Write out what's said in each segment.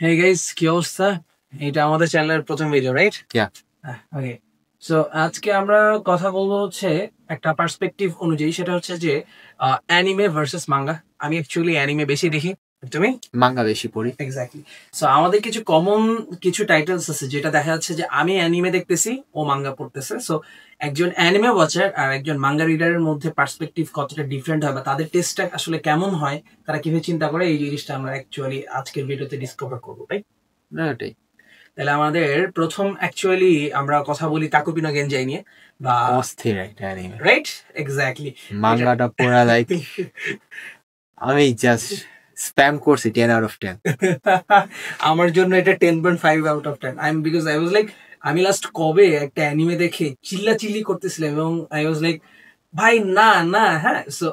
Hey guys, কি অবস্থা? এটা আমাদের চ্যানেলের প্রথম ভিডিও, রাইট? Yeah. ওকে। সো আজকে আমরা কথা বলবো হচ্ছে একটা পার্সপেক্টিভ অনুযায়ী, সেটা হচ্ছে যে অ্যানিমে ভার্সেস মাঙ্গা। আমি অ্যাকচুয়ালি অ্যানিমে বেশি দেখি, তুমি? মাঙ্গা বেশি পড়ি। এক্স্যাক্টলি। সো আমাদের কিছু কমন কিছু টাইটেলস আছে যেটা দেখা যাচ্ছে যে আমি অ্যানিমে দেখতেছি, ও মাঙ্গা পড়তেছে। সো একজন অ্যানিমে ওয়াচার আর একজন মাঙ্গা রিডারের মধ্যে পার্সপেক্টিভ কতটা ডিফারেন্ট হয় বা তাদের টেস্টটা আসলে কেমন হয়, তারা কিভাবে চিন্তা করে, এই জিনিসটা আমরা অ্যাকচুয়ালি আজকের ভিডিওতে ডিসকভার করবো, রাইট? এটাই। তাহলে আমাদের প্রথম অ্যাকচুয়ালি আমরা কথা বলি তাকুপি নো গেনজাই নিয়ে, বা অস্থির একটা অ্যানিমে, রাইট? এক্স্যাক্টলি। মাঙ্গাটা পড়া লাইক আমি জাস্ট স্প্যাম করছি 10 out of 10। আমার জন্য এটা 10.5 out of 10। Because I was like, আমি লাস্ট কবে একটা অ্যানিমে দেখে চিল্লাচিল্লি করতেছিলাম এবং আই ওয়াজ লাইক ভাই না না, হ্যাঁ। সো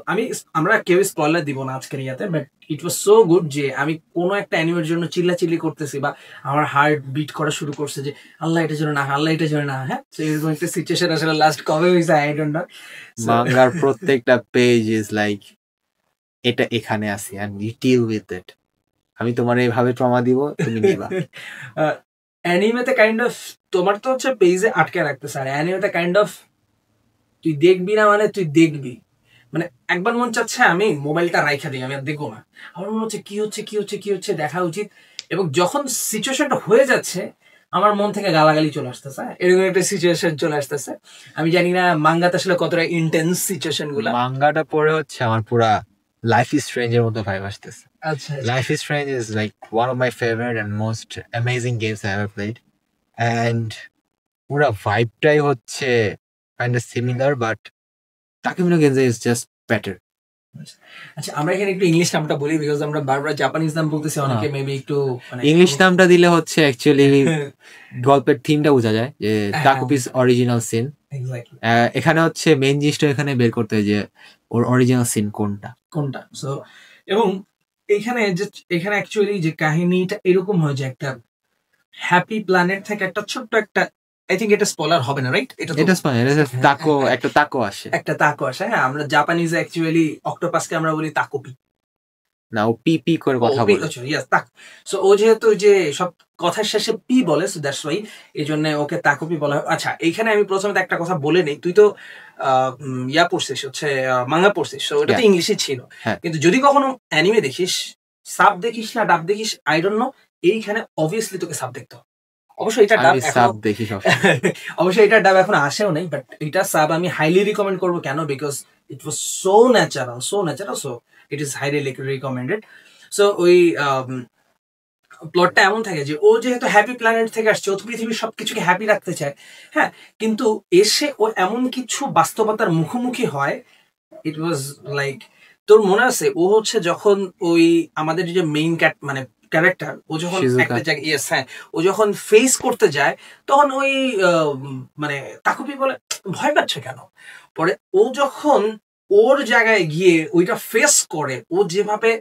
আমরা কেউ স্পয়লার দিব না আজকের ইয়াতে, but it was so good যে আমি কোনো একটা অ্যানিমের জন্য চিল্লাচিল্লি করতেছি বা আমার হার্ট বিট করা শুরু করছে যে আল্লাহ এটা জন্য না, আল্লাহ এটা জন্য না, হ্যাঁ। তো এরকম একটা সিচুয়েশন আসলে লাস্ট কবে হয়েছে আই ডোন্ট নো। মাঙ্গার প্রত্যেকটা পেজ ইজ লাইক এটা এখানে আছে and you deal with it. আমি তোমার এইভাবে ট্রমা দিব, তুমি নিবা। অ্যানিমেতে কাইন্ড অফ তোমার তো হচ্ছে পেজে আটকে রাখতেছে, আর অ্যানিমেতে কাইন্ড অফ তুই দেখবি না মানে তুই দেখবি, মানে একবার মন চাচ্ছে আমি মোবাইলটা রাইখা দিই, আমি আর দেখবো না। আমার মনে হচ্ছে কি হচ্ছে কি হচ্ছে কি হচ্ছে দেখা উচিত, এবং যখন সিচুয়েশনটা হয়ে যাচ্ছে আমার মন থেকে গালাগালি চলে আসতেছে, এরকম একটা সিচুয়েশন চলে আসতেছে। আমি জানি না মাঙ্গাতে আসলে কতটা ইন্টেন্স সিচুয়েশন গুলা। মাঙ্গাটা পড়ে হচ্ছে আমার পুরা লাইফ ইজ স্ট্রেঞ্জ এর মতো ভাইব আসতেছে। আচ্ছা, life is strange is like one of my favourite and most amazing games I ever played, and পুরা ভাইবটাই হচ্ছে kind of similar, but Takumi no Genzai is just better. আচ্ছা, আমরা এখানে একটু ইংলিশ নামটা বলি, বিকজ আমরা বারবার জাপানিজ নাম বলতেছি, অনেকে মেবি একটু ইংলিশ নামটা দিলে হচ্ছে অ্যাকচুয়ালি গল্পের থিমটা বোঝা যায় যে তাকুপিস অরিজিনাল সিন। এখানে হচ্ছে মেইন জিনিসটা এখানে বের করতে হয় যে ওর অরিজিনাল সিন কোনটা কোনটা। সো এবং এখানে অ্যাকচুয়ালি যে কাহিনীটা এরকম হয় যে একটা হ্যাপি প্ল্যানেট থেকে একটা ছোট্ট একটা, আই থিঙ্ক এটা স্পয়লার হবে না, রাইট? এটা তাকো, একটা তাকো আসে, একটা তাকো আসে। হ্যাঁ, আমরা জাপানিজ অ্যাকচুয়ালি অক্টোপাসকে আমরা বলি তাকোপি, না ও পি পি করে কথা বলে। সো ও যেহেতু যে সব কথার শেষে পি বলে, সো দ্যাটস ওয়াই এই জন্য ওকে তাকোপি বলা হয়। আচ্ছা, এইখানে আমি প্রথমে একটা কথা বলে নেই, তুই তো ইয়া পড়ছিস, হচ্ছে মাঙ্গা পড়ছিস, সো ওটা তো ইংলিশে ছিল, কিন্তু যদি কখনো অ্যানিমে দেখিস, সাব দেখিস না ডাব দেখিস আই ডোন্ট নো, এইখানে অবভিয়াসলি তোকে সাব দেখতে হবে। অবশ্যই এটা ডাব সাব দেখি সব, অবশ্যই এটা ডাব এখন আসেও নাই, বাট এটা সাব আমি হাইলি রিকমেন্ড করবো। কেন? Because it was so natural, so it is highly recommended. So ওই প্লটটা এমন থাকে যে ও যেহেতু হ্যাপি প্ল্যানেট থেকে আসছে, ও তো পৃথিবীর সবকিছুকে হ্যাপি রাখতে চায়, হ্যাঁ, কিন্তু এসে ও এমন কিছু বাস্তবতার মুখোমুখি হয়, ইট ওয়াজ লাইক, তোর মনে আছে ও হচ্ছে যখন ওই আমাদের যে মেইন মানে ক্যারেক্টার, ও যখন একটা জায়গায়, ইয়েস হ্যাঁ, ও যখন ফেস করতে যায় তখন ওই মানে তাকুপি বলে ভয় পাচ্ছ কেন? পরে ও যখন ওর জায়গায় গিয়ে ওইটা ফেস করে, ও যেভাবে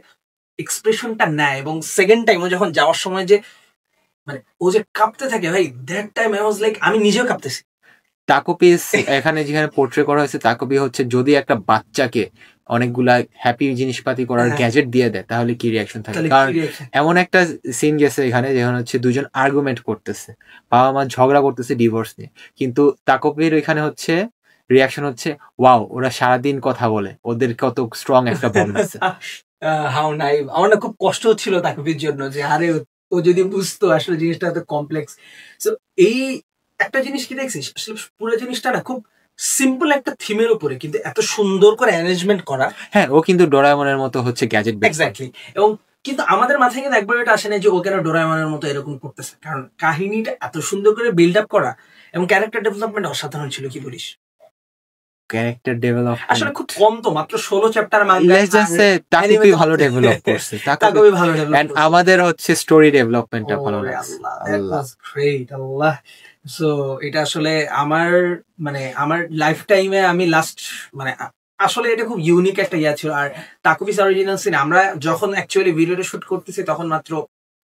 এক্সপ্রেশনটা নেয়, এবং সেকেন্ড টাইম ও যখন যাওয়ার সময় যে মানে ও যে কাঁপতে থাকে, ভাই that time I was like আমি নিজেও কাঁপতেছি। তাকোপিস এখানে যেখানে পোর্ট্রে করা হয়েছে, তাকোপি হচ্ছে যদি একটা বাচ্চাকে অনেকগুলা হ্যাপি জিনিসপাতি করার গ্যাজেট দিয়ে দেয় তাহলে কি রিয়াকশন থাকে। কারণ এমন একটা সিন গেছে এখানে যেখানে হচ্ছে দুজন আর্গুমেন্ট করতেছে, বাবা মা ঝগড়া করতেছে ডিভোর্স নিয়ে, কিন্তু তাকোপির এখানে হচ্ছে রিয়াকশন হচ্ছে ওয়াও, ওরা সারাদিন কথা বলে, ওদের কত স্ট্রং একটা বন্ড আছে। How naive. আমার না খুব কষ্ট হচ্ছিল তাকুপির জন্য, যে আরে ও যদি বুঝতো আসলে জিনিসটা এত কমপ্লেক্স। সো এই একটা জিনিস কি দেখছিস, আসলে পুরো জিনিসটা না খুব সিম্পল একটা থিমের উপরে, কিন্তু এত সুন্দর করে অ্যারেঞ্জমেন্ট করা। হ্যাঁ, ও কিন্তু ডোরাএমনের মতো হচ্ছে গ্যাজেট, এক্স্যাক্টলি। এবং কিন্তু আমাদের মাথায় কিন্তু একবার এটা আসে না যে ও কেন ডোরাএমনের মতো এরকম করতেছে, কারণ কাহিনীটা এত সুন্দর করে বিল্ড আপ করা এবং ক্যারেক্টার ডেভেলপমেন্ট অসাধারণ ছিল। কি বলিস? ক্যারেক্টার ডেভেলপমেন্ট আসলে খুব কম, তো মাত্র 16 চ্যাপ্টার তাকুপি ভালো ডেভেলপ করছে, তাকুপি ভালো ডেভেলপ, এন্ড আমাদের হচ্ছে স্টোরি ডেভেলপমেন্টটা ভালো লাগছে। আল্লাহ গ্রেট, আল্লাহ। সো এটা আসলে আমার মানে আমার লাইফ টাইমে আমি লাস্ট মানে আসলে এটা খুব ইউনিক একটা ইয়া ছিল। আর তাকুপিস অরিজিনাল সিন আমরা যখন অ্যাকচুয়ালি ভিডিওটা শুট করতেছি তখন মাত্র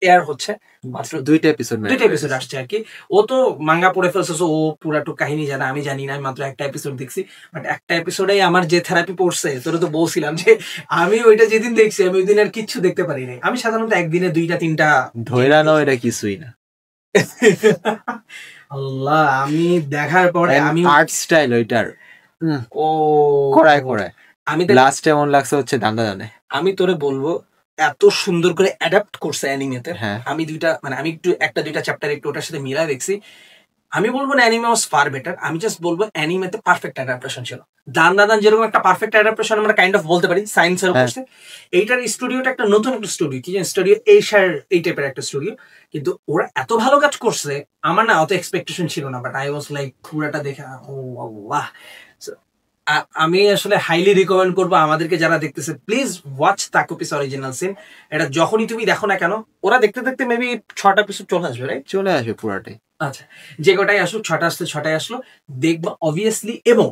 এয়ার হচ্ছে, মাত্র দুইটা এপিসোড আসছে আর কি। ও তো মাঙ্গা পড়ে ফেলছে, ও পুরাটুক কাহিনী জানা, আমি জানি না, মাত্র একটা এপিসোড দেখছি। বাট একটা এপিসোডেই আমার যে থেরাপি পড়ছে, তোরা তো বলছিলাম যে আমি ওইটা যেদিন দেখছি আমি ওই দিন আর কিচ্ছু দেখতে পারি নাই। আমি সাধারণত একদিনে 2-3টা ধৈরা নাও, এটা কিছুই না। আল্লাহ, আমি দেখার পরে আমি আর্ট স্টাইল ওইটার ও করায় আমি লাস্ট এমন লাগছে হচ্ছে দান্দা জানে। আমি তোরে বলবো এত সুন্দর করে অ্যাডাপ্ট করছে অ্যানিমেতে। আমি আমি একটু 1-2টা চ্যাপ্টার একটু ওটার সাথে মিলাই দেখছি। আমি বলবো না অ্যানিমে ওয়াজ ফার বেটার, আমি জাস্ট বলবো অ্যানিমেতে পারফেক্ট অ্যাডাপ্টেশন ছিল। দান যেরকম একটা পারফেক্ট অ্যাডাপ্টেশন আমরা কাইন্ড অফ বলতে পারি সায়েন্সের করছে, এইটার স্টুডিওটা একটা নতুন একটা স্টুডিও, কি স্টুডিও এশার এই টাইপের একটা স্টুডিও, কিন্তু ওরা এত ভালো কাজ করছে আমার না অত এক্সপেকটেশন ছিল না। বাট আই ওয়াজ লাইক পুরাটা দেখে ও আল্লাহ। আমি আসলে হাইলি রিকমেন্ড করবো আমাদেরকে যারা দেখতেছে, প্লিজ ওয়াচ তাকোপিস অরিজিনাল সিন। এটা যখনই তুমি দেখো না কেন, ওরা দেখতে দেখতে মেবি 6টা এপিসোড চলে আসবে, রাইট? চলে আসবে পুরাটাই। আচ্ছা, যে কটাই আসলো, 6টা আসলে 6টাই আসলো, দেখবা অবভিয়াসলি। এবং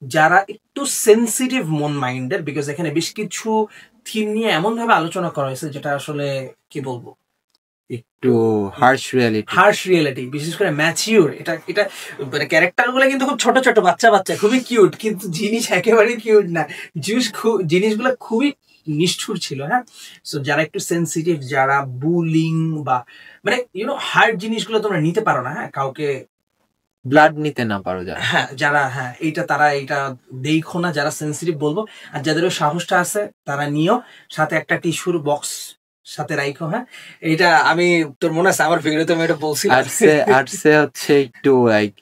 যারা একটু সেন্সিটিভ মন মাইন্ডের, বিকজ এখানে বেশ কিছু থিম নিয়ে এমন ভাবে আলোচনা করা হয়েছে যেটা আসলে কি বলবো, একটু হার্শ রিয়েলিটি, বিশেষ করে ম্যাচিউর। এটা মানে ক্যারেক্টার গুলো কিন্তু খুব ছোট ছোট বাচ্চা, খুবই কিউট, কিন্তু জিনিস একেবারে কিউট না, জিনিসগুলো খুবই নিষ্ঠুর ছিল। হ্যাঁ, সো যারা একটু সেন্সিটিভ, যারা বুলিং বা মানে হার্ড জিনিসগুলো তোমরা নিতে পারো না, হ্যাঁ, কাউকে ব্লাড নিতে না পারো যারা তারা এইটা দেখো না, যারা সেন্সিটিভ বলবো। আর যাদের ওই সাহসটা আছে তারা নিও, সাথে একটা টিস্যুর বক্স সাথে রাখো। হ্যাঁ, এটা আমি তোর মনে আছে আমার ভিডিওতে আমি এটা বলছিলাম। আর্টসে হচ্ছে একটু লাইক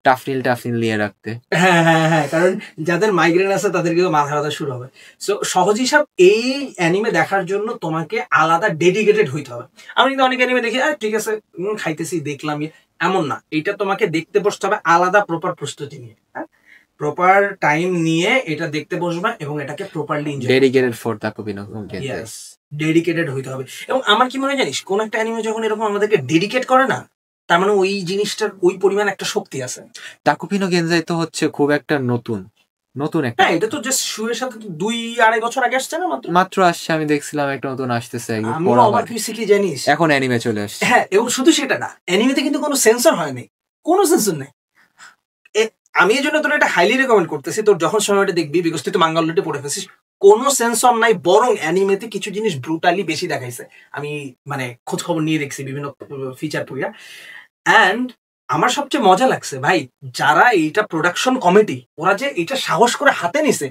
টাফনিল নিয়ে রাখতে। হ্যাঁ, কারণ যাদের মাইগ্রেন আছে তাদের কিন্তু মাথা ব্যথা শুরু হবে। সো সহজ হিসাব, এই অ্যানিমে দেখার জন্য তোমাকে আলাদা ডেডিকেটেড হইতে হবে। আমি কিন্তু অনেক অ্যানিমে দেখি ঠিক আছে খাইতেছি দেখলাম, এমন না। এটা তোমাকে দেখতে বসতে হবে আলাদা প্রপার প্রস্তুতি নিয়ে, হ্যাঁ, প্রপার টাইম নিয়ে এটা দেখতে বসবা এবং এটাকে properly enjoy, dedicated for Takopi no Genzai. Yes, dedicated হইতে হবে। এবং আমার কি মনে হয় জানিস, কোন একটা অ্যানিমে যখন এরকম আমাদেরকে ডেডিকেট করে না, তার মানে ওই জিনিসটার ওই পরিমাণ একটা শক্তি আছে। তাকোপি নো গেনজাই তো হচ্ছে খুব একটা নতুন একটা, এটা তো জাস্ট শুয়ের সাথে 2-2.5 বছর আগে আসছে না, মাত্র আসছে। আমি দেখছিলাম একটা নতুন আসতেছে, আমি অবাক হইছি কি জানিস, এখন অ্যানিমে চলে আসছে। হ্যাঁ, এবং শুধু সেটা না, অ্যানিমেতে কিন্তু কোনো সেন্সর হয়নি, কোনো সেন্সর নেই। আমি এই জন্য তোর এটা হাইলি রেকমেন্ড করতেছি, তোর যখন সময়টা দেখবি, বিকজ তুই তো মাঙ্গা অলরেডি পড়ে ফেলছিস, কোনো সেন্সর নাই, বরং অ্যানিমেতে কিছু জিনিস ব্রুটালি বেশি দেখাইছে। আমি মানে খোঁজ খবর নিয়ে দেখছি বিভিন্ন ফিচার পুইয়া। অ্যান্ড আমার সবচেয়ে মজা লাগছে ভাই, যারা এইটা প্রোডাকশন কমিটি, ওরা যে এটা সাহস করে হাতে নিছে,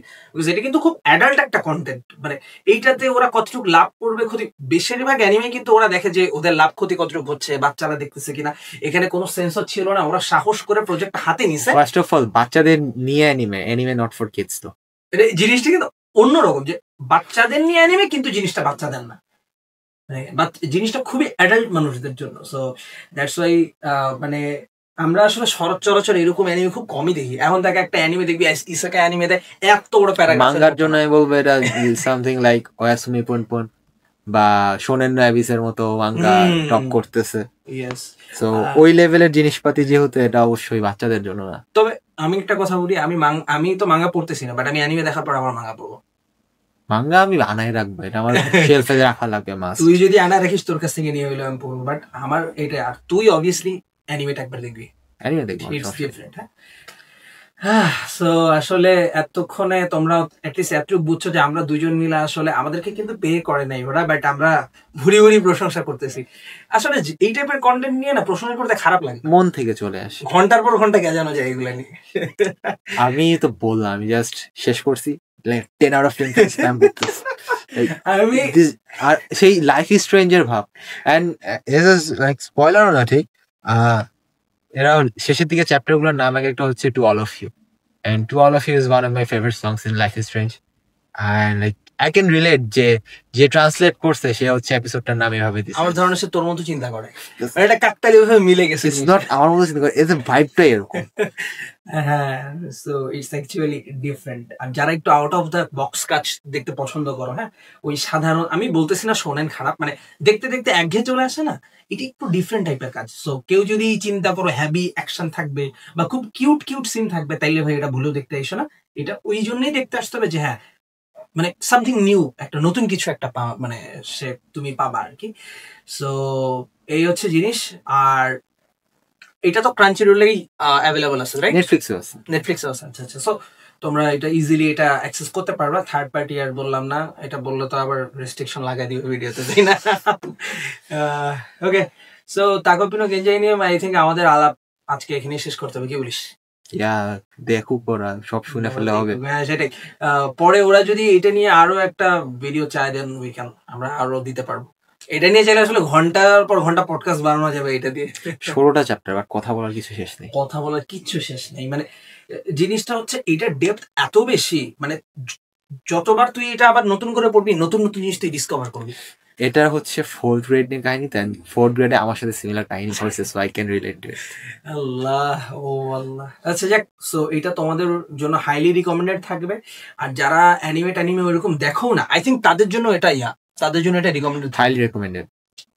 এটা কিন্তু খুব অ্যাডাল্ট একটা কন্টেন্ট। মানে এইটাতে ওরা কতটুকু লাভ করবে ক্ষতি, বেশিরভাগ অ্যানিমে কিন্তু ওরা দেখে যে ওদের লাভ ক্ষতি কতটুকু হচ্ছে, বাচ্চারা দেখতেছে কিনা। এখানে কোনো সেন্সর ছিল না, ওরা সাহস করে প্রজেক্ট হাতে নিছে। ফার্স্ট অফ অল বাচ্চাদের নিয়ে অ্যানিমে নট ফর কিডস। তো জিনিসটা কিন্তু অন্যরকম, যে বাচ্চাদের নিয়ে অ্যানিমে কিন্তু জিনিসটা বাচ্চাদের না, জিনিসটা খুবই অ্যাডাল্ট মানুষদের জন্য। সো দ্যাটস ওয়াই মানে আমরা আসলে সচরাচর এরকম অ্যানিমে খুব কমই দেখি। এখন দেখে একটা অ্যানিমে দেখবি, ইসেকাই অ্যানিমেতে এত বড় প্যারাগ্রাফ। মাঙ্গার জন্য আমি বলবো এটা সামথিং লাইক ওয়াসুমি পনপন বা শোনেন নো অ্যাবিসের মতো মাঙ্গা টপ করতেছে। ইয়েস, সো ওই লেভেলের জিনিসপাতি যেহেতু, এটা অবশ্যই বাচ্চাদের জন্য না। তবে আমি একটা কথা বলি, আমি তো মাঙ্গা পড়তেছি না, বাট আমি অ্যানিমে দেখার পর আমার মাঙ্গা পড়বো। মাঙ্গা আমি আনাই রাখবো, এটা আমার শেলফে রাখা লাগবে। মাস তুই যদি আনা রাখিস তোর কাছ থেকে নিয়ে হইলে আমি পড়বো, বাট আমার এটা, আর তুই অবভিয়াসলি অ্যানিমেটা একবার দেখবি, অ্যানিমে দেখবো। It's different. হ্যাঁ, সো আসলে এতক্ষণে তোমরা অ্যাটলিস্ট এতটুকু বুঝছো যে আমরা দুজন মিলে আসলে আমাদেরকে কিন্তু পে করে নাই ওরা, বাট আমরা ভুরি ভুরি প্রশংসা করতেছি। আসলে এই টাইপের কন্টেন্ট নিয়ে না প্রশংসা করতে খারাপ লাগে, মন থেকে চলে আসে, ঘন্টার পর ঘন্টা গেজানো যায় এগুলো নিয়ে। আমি তো বললাম, আমি জাস্ট শেষ করছি 10 out of 10 স্প্যাম করতেছি। আমি আর সেই লাইফ ইজ স্ট্রেঞ্জের ভাব, এন্ড ইট ইজ লাইক স্পয়লারও না ঠিক, এরা শেষের দিকে চ্যাপ্টার গুলোর নাম এক একটা হচ্ছে to all of you, and to all of you is one of my favourite songs in life is strange. And like I can relate, যে ট্রান্সলেট করছে সে হচ্ছে এপিসোডটার নাম এভাবে দিছে। আমার ধারণা সে তোর মতো চিন্তা করে, এটা কাকতালীয় ভাবে মিলে গেছে। ইটস নট আমার মতো চিন্তা করে, এর ভাইবটাই এরকম। হ্যাঁ, সো ইটস অ্যাকচুয়ালি ডিফারেন্ট। আর যারা একটু আউট অফ দ্য বক্স কাজ দেখতে পছন্দ করো, হ্যাঁ, ওই সাধারণ, আমি বলতেছি না শোনেন খারাপ, মানে দেখতে দেখতে একঘেয়ে চলে আসে না, এটা একটু ডিফারেন্ট টাইপের কাজ। সো কেউ যদি চিন্তা করো হ্যাভি অ্যাকশন থাকবে বা খুব কিউট সিন থাকবে, তাইলে ভাই এটা ভুলেও দেখতে এসো না। এটা ওই জন্যই দেখতে আসতে হবে যে হ্যাঁ মানে সামথিং নিউ, একটা নতুন কিছু একটা মানে সে তুমি পাবা আর কি। সো এই হচ্ছে জিনিস। আর এটা তো ক্রাঞ্চিরোলেই অ্যাভেলেবল আছে, রাইট? নেটফ্লিক্সে আছে। আচ্ছা আচ্ছা। সো তোমরা এটা ইজিলি এটা অ্যাক্সেস করতে পারবা। থার্ড পার্টি আর বললাম না, এটা বললে তো আবার রেস্ট্রিকশন লাগাই দিবে ভিডিওতে, তাই না? ওকে, সো তাকো পিনো গেঞ্জাই নিয়ে আই থিঙ্ক আমাদের আলাপ আজকে এখানেই শেষ করতে হবে, কি বলিস? দেখুক ওরা, সব শুনে ফেলে হবে। হ্যাঁ সেটাই। পরে ওরা যদি এটা নিয়ে আরো একটা ভিডিও চায় দেন উই ক্যান, আমরা আরো দিতে পারবো। এটা নিয়ে চাইলে আসলে ঘন্টার পর ঘন্টা পডকাস্ট বানানো যাবে এটা দিয়ে। 16টা চ্যাপ্টার, বাট কথা বলার কিছু শেষ নেই। কথা বলার কিচ্ছু শেষ নেই। মানে জিনিসটা হচ্ছে এটার ডেপথ এত বেশি, মানে যতবার তুই এটা আবার নতুন করে পড়বি, নতুন নতুন জিনিস তুই ডিসকভার করবি। এটা হচ্ছে 4th গ্রেড নিয়ে কাহিনী, তাই 4th গ্রেডে আমার সাথে সিমিলার কাহিনী হয়েছে, so I can relate to it. আল্লাহ ও আল্লাহ। আচ্ছা যাক, সো এটা তোমাদের জন্য হাইলি রিকমেন্ডেড থাকবে। আর যারা অ্যানিমে ওইরকম দেখো না, আই থিঙ্ক তাদের জন্য এটা তাদের জন্য এটা রিকমেন্ডেড,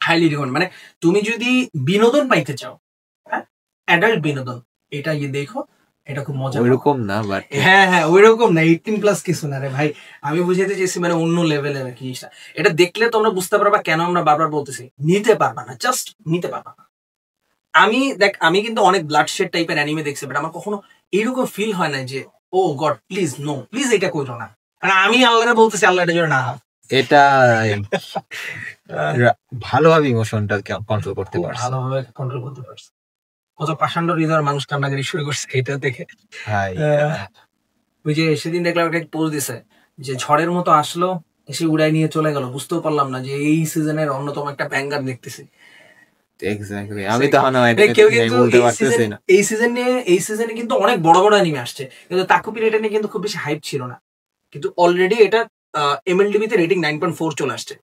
হাইলি রিকমেন্ড। মানে তুমি যদি বিনোদন পাইতে চাও, হ্যাঁ, অ্যাডাল্ট বিনোদন, এটা দেখো, এটা খুব মজা। ওইরকম না, বাট হ্যাঁ ওইরকম না, 18+ কিছু না রে ভাই। আমি বুঝাইতে চেয়েছি মানে অন্য লেভেলের আর কি জিনিসটা। এটা দেখলে তোমরা বুঝতে পারবা কেন আমরা বারবার বলতেছি নিতে পারবা না, জাস্ট নিতে পারবা না। আমি কিন্তু অনেক ব্লাড শেড টাইপের অ্যানিমে দেখছি, বাট আমার কখনো এইরকম ফিল হয় না যে ও গড প্লিজ নো, প্লিজ এটা কইরো না। মানে আমি আল্লাহরে বলতেছি আল্লাহ এটা জন্য না। এটা ভালোভাবে ইমোশনটা কন্ট্রোল করতে পারছে, ভালোভাবে কন্ট্রোল করতে পারছে। কত পাষাণ্ড হৃদয়ের মানুষ কান্নাকারি শুরু করছে এটা দেখে। ওই যে সেদিন দেখলাম একটা পোস্ট দিছে যে ঝড়ের মতো আসলো, এসে উড়াই নিয়ে চলে গেল, বুঝতেও পারলাম না যে এই সিজনের অন্যতম একটা ব্যাঙ্গার দেখতেছি। এক্স্যাক্টলি, আমি তো এই সিজনে কিন্তু অনেক বড় বড় অ্যানিমে আসছে, কিন্তু তাকুপির এটা নিয়ে কিন্তু খুব বেশি হাইপ ছিল না। কিন্তু অলরেডি এটা MLDB তে রেটিং 9.4 চলে আসছে।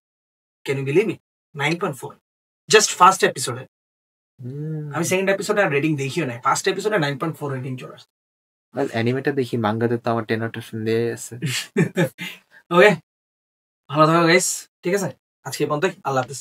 Can you believe it? 9.4 just first এপিসোডে। আমি সেকেন্ড এপিসোডে আর রেটিং দেখিও নাই, ফার্স্ট এপিসোডে 9.4 রেটিং চলে আসছে। অ্যানিমেটা দেখি, মাঙ্গাতে তো আমার 10 আউট অফ 10 দিয়ে আছে। ওকে, ভালো থাকো গাইস, ঠিক আছে, আজকে পর্যন্তই, আল্লাহ হাফেজ।